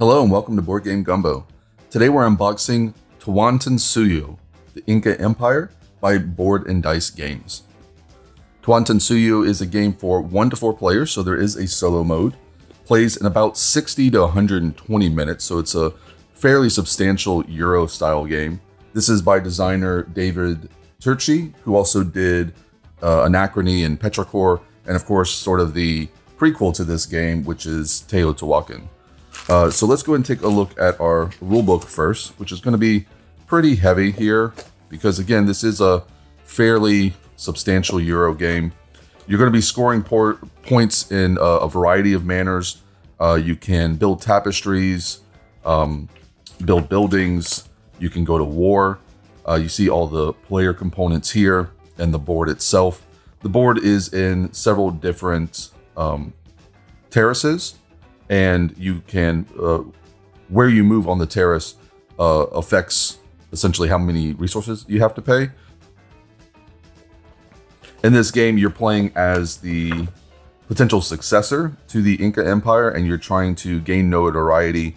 Hello and welcome to Board Game Gumbo. Today we're unboxing Tawantinsuyu, the Inca Empire by Board and Dice Games. Tawantinsuyu is a game for 1 to 4 players, so there is a solo mode. Plays in about 60 to 120 minutes, so it's a fairly substantial Euro style game. This is by designer Dávid Turczi, who also did Anachrony and Petrichor, and of course sort of the prequel to this game, which is Teotihuacan. So let's go ahead and take a look at our rulebook first, which is going to be pretty heavy here because, again, this is a fairly substantial Euro game. You're going to be scoring points in a variety of manners. You can build tapestries, build buildings, you can go to war. You see all the player components here and the board itself. The board is in several different terraces. And you can, where you move on the terrace affects essentially how many resources you have to pay. In this game, you're playing as the potential successor to the Inca Empire, and you're trying to gain notoriety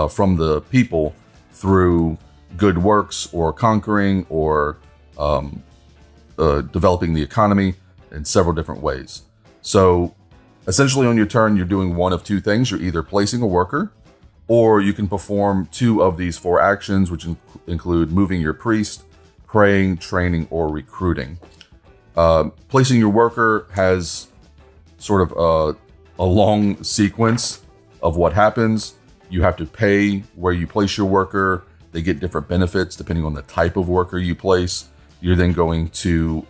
from the people through good works or conquering or developing the economy in several different ways. So essentially on your turn, you're doing one of 2 things. You're either placing a worker, or you can perform 2 of these 4 actions, which include moving your priest, praying, training, or recruiting. Placing your worker has sort of a long sequence of what happens. You have to pay where you place your worker. They get different benefits depending on the type of worker you place. You're then going to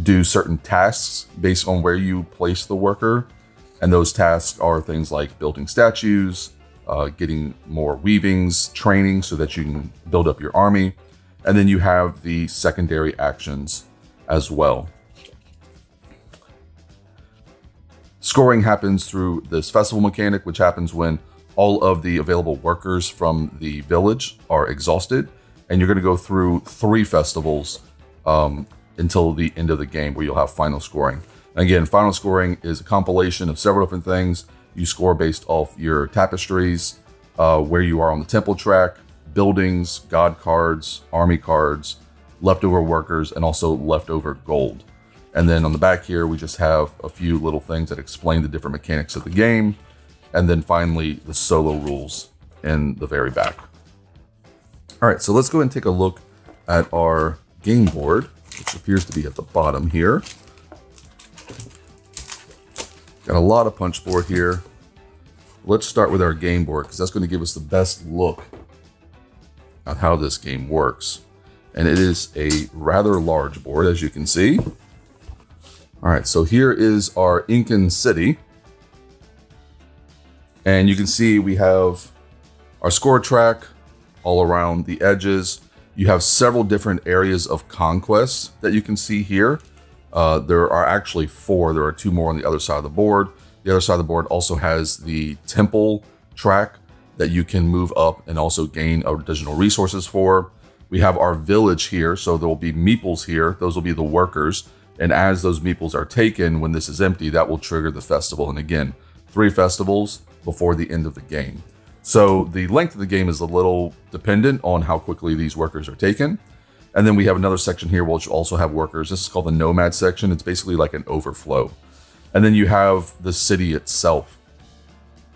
do certain tasks based on where you place the worker, and those tasks are things like building statues, getting more weavings, training so that you can build up your army, and then you have the secondary actions as well. Scoring happens through this festival mechanic, which happens when all of the available workers from the village are exhausted, and you're going to go through 3 festivals until the end of the game, where you'll have final scoring. And again, final scoring is a compilation of several different things. You score based off your tapestries, where you are on the temple track, buildings, god cards, army cards, leftover workers, and also leftover gold. And then on the back here, we just have a few little things that explain the different mechanics of the game. And then finally, the solo rules in the very back. All right, so let's go ahead and take a look at our game board, which appears to be at the bottom here. Got a lot of punchboard here. Let's start with our game board, because that's going to give us the best look at how this game works. And it is a rather large board, as you can see. All right, so here is our Incan city. And you can see we have our score track all around the edges. You have several different areas of conquest that you can see here. There are actually 4. There are 2 more on the other side of the board. The other side of the board also has the temple track that you can move up and also gain additional resources for. We have our village here, so there will be meeples here. Those will be the workers. And as those meeples are taken, when this is empty, that will trigger the festival. And again, 3 festivals before the end of the game. So the length of the game is a little dependent on how quickly these workers are taken. And then we have another section here which also have workers. This is called the nomad section. It's basically like an overflow. And then you have the city itself.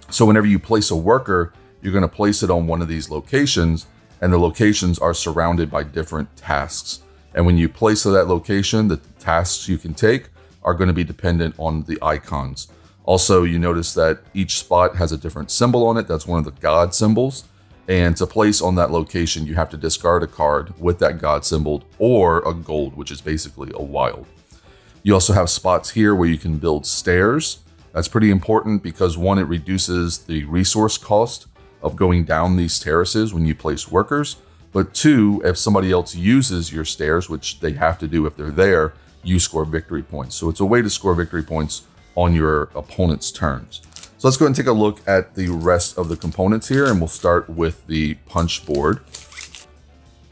So whenever you place a worker, you're going to place it on one of these locations, and the locations are surrounded by different tasks. And when you place that location, the tasks you can take are going to be dependent on the icons. Also, you notice that each spot has a different symbol on it. That's one of the god symbols. And to place on that location, you have to discard a card with that god symbol or a gold, which is basically a wild. You also have spots here where you can build stairs. That's pretty important because 1, it reduces the resource cost of going down these terraces when you place workers. But 2, if somebody else uses your stairs, which they have to do if they're there, you score victory points. So it's a way to score victory points on your opponent's turns. So let's go ahead and take a look at the rest of the components here, and we'll start with the punch board.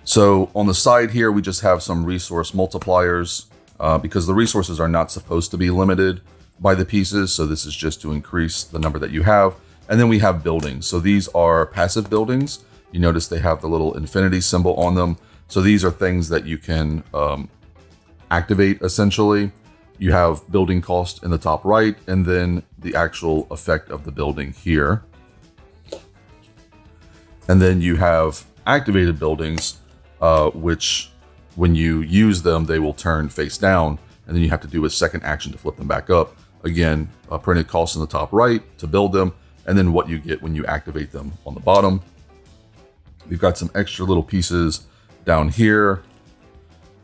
So on the side here, we just have some resource multipliers because the resources are not supposed to be limited by the pieces. So this is just to increase the number that you have. And then we have buildings. So these are passive buildings. You notice they have the little infinity symbol on them. So these are things that you can activate essentially. You have building cost in the top right, and then the actual effect of the building here. And then you have activated buildings, which when you use them, they will turn face down, and then you have to do a second action to flip them back up. Again, printed cost in the top right to build them, and then what you get when you activate them on the bottom. We've got some extra little pieces down here.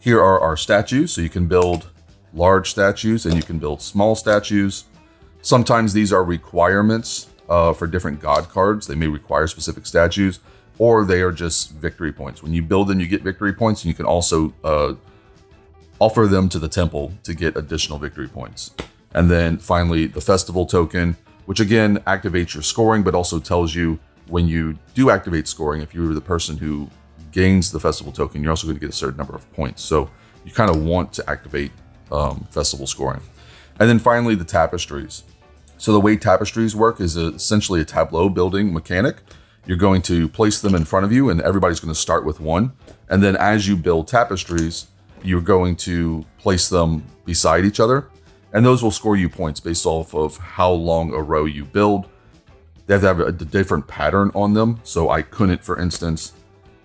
Here are our statues, so you can build large statues and you can build small statues. Sometimes these are requirements for different god cards. They may require specific statues, or they are just victory points. When you build them, you get victory points, and you can also offer them to the temple to get additional victory points. And then finally, the festival token, which again activates your scoring, but also tells you when you do activate scoring, if you're the person who gains the festival token, you're also going to get a certain number of points. So you kind of want to activate festival scoring. And then finally, the tapestries. So the way tapestries work is essentially a tableau building mechanic. You're going to place them in front of you, and everybody's going to start with one. And then as you build tapestries, you're going to place them beside each other. And those will score you points based off of how long a row you build. They have to have a different pattern on them. So I couldn't, for instance,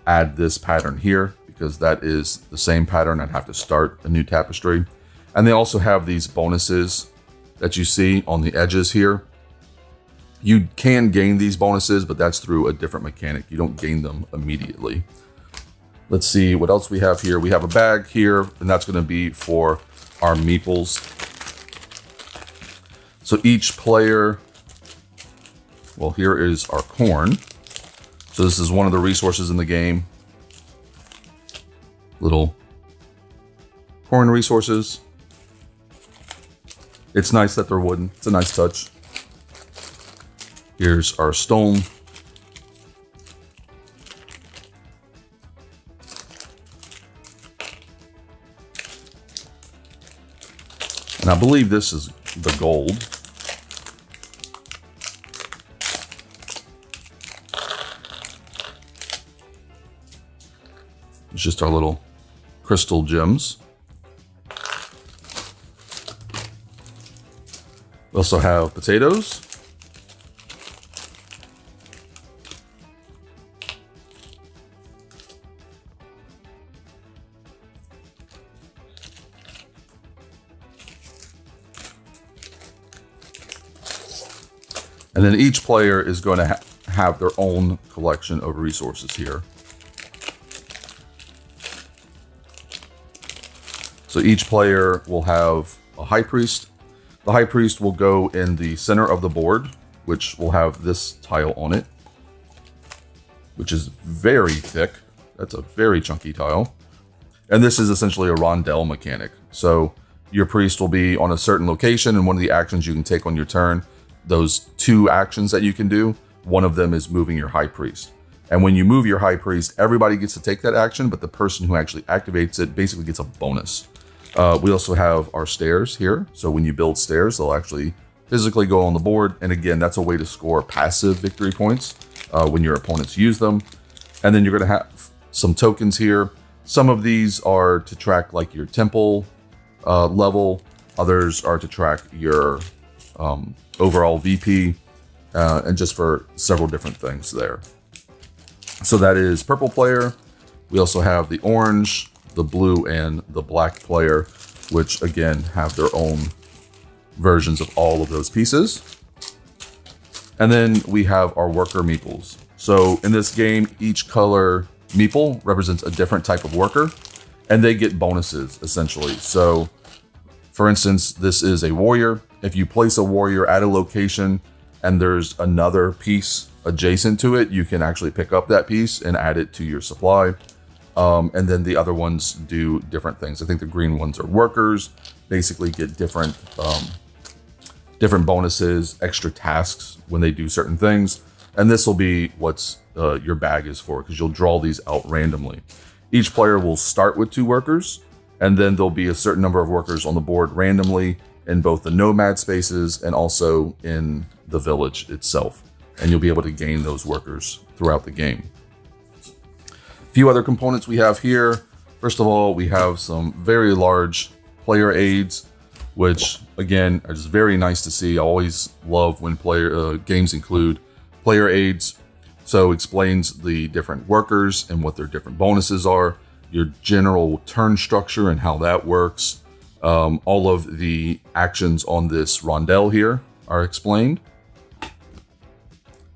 add this pattern here because that is the same pattern. I'd have to start a new tapestry. And they also have these bonuses that you see on the edges here. You can gain these bonuses, but that's through a different mechanic. You don't gain them immediately. Let's see what else we have here. We have a bag here, and that's going to be for our meeples. So each player, well, here is our corn. So this is one of the resources in the game. Little corn resources. It's nice that they're wooden. It's a nice touch. Here's our stone. And I believe this is the gold. It's just our little crystal gems. We also have potatoes. And then each player is going to have their own collection of resources here. So each player will have a high priest. The high priest will go in the center of the board, which will have this tile on it, which is very thick. That's a very chunky tile. And this is essentially a rondel mechanic. So your priest will be on a certain location, and one of the actions you can take on your turn, those two actions that you can do, one of them is moving your high priest. And when you move your high priest, everybody gets to take that action, but the person who actually activates it basically gets a bonus. We also have our stairs here. So when you build stairs, they'll actually physically go on the board. And again, that's a way to score passive victory points when your opponents use them. And then you're going to have some tokens here. Some of these are to track like your temple level. Others are to track your overall VP and just for several different things there. So that is purple player. We also have the orange, the blue, and the black player, which again have their own versions of all of those pieces. And then we have our worker meeples. So in this game, each color meeple represents a different type of worker, and they get bonuses essentially. So for instance, this is a warrior. If you place a warrior at a location and there's another piece adjacent to it, you can actually pick up that piece and add it to your supply. And then the other ones do different things. I think the green ones are workers, basically get different different bonuses, extra tasks when they do certain things. And this will be what's your bag is for, because you'll draw these out randomly. Each player will start with 2 workers, and then there'll be a certain number of workers on the board randomly in both the nomad spaces and also in the village itself. and you'll be able to gain those workers throughout the game. A few other components we have here. First of all, we have some very large player aids, which again are just very nice to see. I always love when games include player aids. So it explains the different workers and what their different bonuses are, your general turn structure and how that works. All of the actions on this rondel here are explained.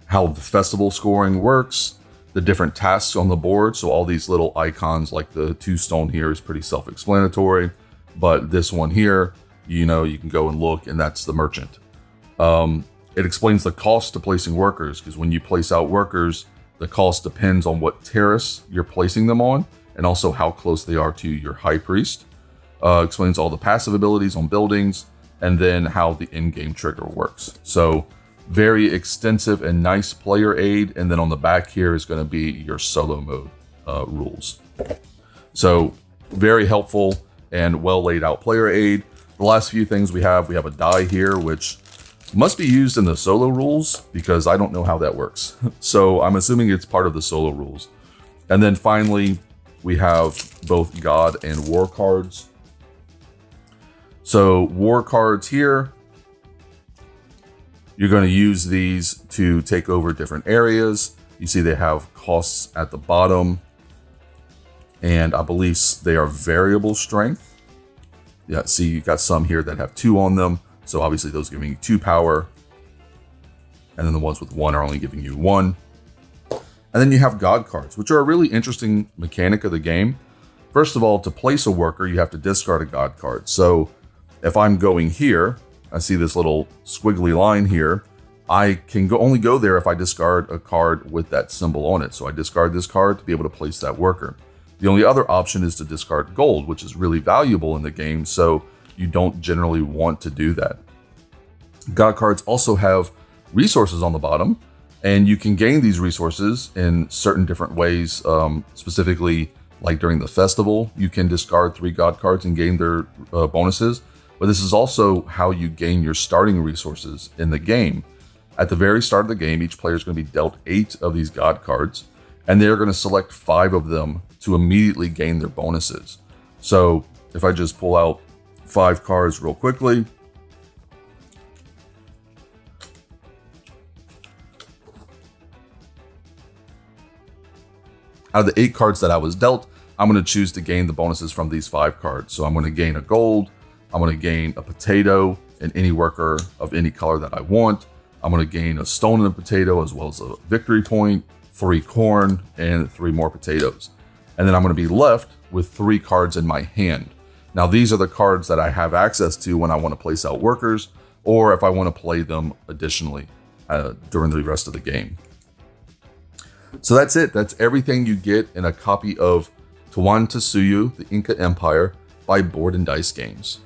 How the festival scoring works, the different tasks on the board. So all these little icons like the 2 stone here is pretty self-explanatory, but this one here, you know, you can go and look, and that's the merchant. It explains the cost to placing workers, because when you place out workers, the cost depends on what terrace you're placing them on, and also how close they are to your high priest. Explains all the passive abilities on buildings, and then how the in-game trigger works. So very extensive and nice player aid. And then on the back here is going to be your solo mode rules. So very helpful and well laid out player aid. The last few things we have a die here, which must be used in the solo rules because I don't know how that works. So I'm assuming it's part of the solo rules. And then finally, we have both God and War cards. So War cards here, you're going to use these to take over different areas. You see they have costs at the bottom, and I believe they are variable strength. Yeah, see you got some here that have 2 on them. So obviously those giving you 2 power. And then the ones with 1 are only giving you 1. And then you have God cards, which are a really interesting mechanic of the game. First of all, to place a worker, you have to discard a God card. So if I'm going here, I see this little squiggly line here. I can only go there if I discard a card with that symbol on it. So I discard this card to be able to place that worker. The only other option is to discard gold, which is really valuable in the game, so you don't generally want to do that. God cards also have resources on the bottom, and you can gain these resources in certain different ways. Specifically, like during the festival, you can discard 3 God cards and gain their bonuses. But this is also how you gain your starting resources in the game. At the very start of the game, each player is going to be dealt 8 of these God cards, and they're going to select 5 of them to immediately gain their bonuses. So if I just pull out 5 cards real quickly, out of the 8 cards that I was dealt, I'm going to choose to gain the bonuses from these 5 cards. So I'm going to gain a gold, I'm going to gain a potato and any worker of any color that I want. I'm going to gain a stone and a potato, as well as a victory point, 3 corn, and 3 more potatoes. And then I'm going to be left with 3 cards in my hand. Now, these are the cards that I have access to when I want to place out workers, or if I want to play them additionally during the rest of the game. So that's it. That's everything you get in a copy of Tawantinsuyu, the Inca Empire, by Board and Dice Games.